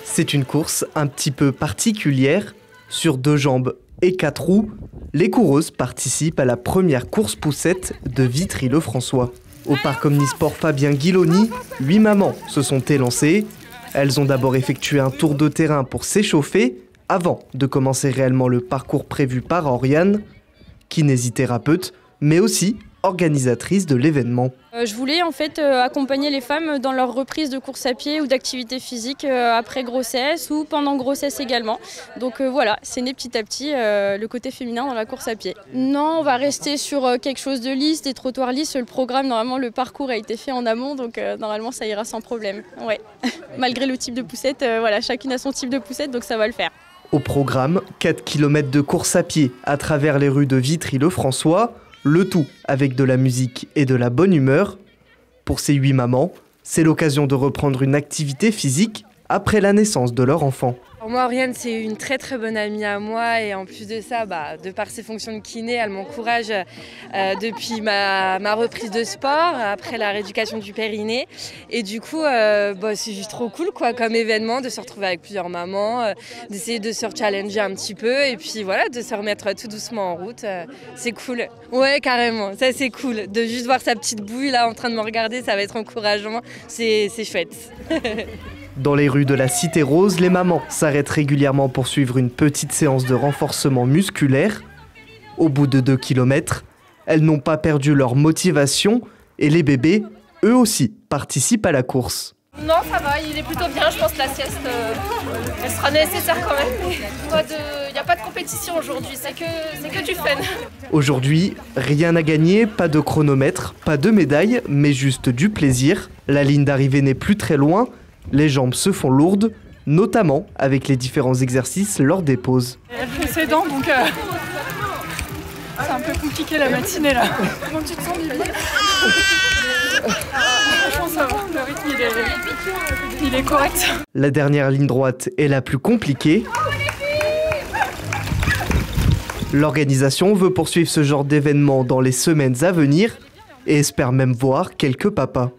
C'est une course un petit peu particulière. Sur 2 jambes et 4 roues, les coureuses participent à la première course poussette de Vitry-le-François. Au parc omnisport Fabien Guiloni, 8 mamans se sont élancées. Elles ont d'abord effectué un tour de terrain pour s'échauffer avant de commencer réellement le parcours prévu par Oriane, kinésithérapeute, mais aussi organisatrice de l'événement. Je voulais en fait accompagner les femmes dans leur reprise de course à pied ou d'activité physique après grossesse ou pendant grossesse également. Donc voilà, c'est né petit à petit le côté féminin dans la course à pied. Non, on va rester sur quelque chose de lisse, des trottoirs lisses. Le programme, normalement, le parcours a été fait en amont, donc normalement ça ira sans problème. Ouais. Malgré le type de poussette, voilà, chacune a son type de poussette, donc ça va le faire. Au programme, 4 km de course à pied à travers les rues de Vitry-le-François, le tout avec de la musique et de la bonne humeur. Pour ces 8 mamans, c'est l'occasion de reprendre une activité physique après la naissance de leur enfant. Pour moi, Oriane, c'est une très très bonne amie à moi et en plus de ça, de par ses fonctions de kiné, elle m'encourage depuis ma reprise de sport, après la rééducation du périnée. Et du coup, c'est juste trop cool quoi, comme événement de se retrouver avec plusieurs mamans, d'essayer de se challenger un petit peu et puis voilà, de se remettre tout doucement en route. C'est cool. Ouais, carrément, ça c'est cool. De juste voir sa petite bouille là en train de me regarder, ça va être encourageant. C'est chouette. Dans les rues de la Cité Rose, les mamans s'arrêtent régulièrement pour suivre une petite séance de renforcement musculaire. Au bout de 2 km, elles n'ont pas perdu leur motivation et les bébés, eux aussi, participent à la course. Non, ça va, il est plutôt bien. Je pense que la sieste, elle sera nécessaire quand même. Il n'y a pas de compétition aujourd'hui, c'est que du fun. Aujourd'hui, rien à gagner, pas de chronomètre, pas de médaille, mais juste du plaisir. La ligne d'arrivée n'est plus très loin. Les jambes se font lourdes, notamment avec les différents exercices lors des pauses. Elle fait ses dents, donc c'est un peu compliqué la matinée là. Comment tu te sens, Bibi? Franchement ça va, le rythme il est correct. La dernière ligne droite est la plus compliquée. L'organisation veut poursuivre ce genre d'événement dans les semaines à venir et espère même voir quelques papas.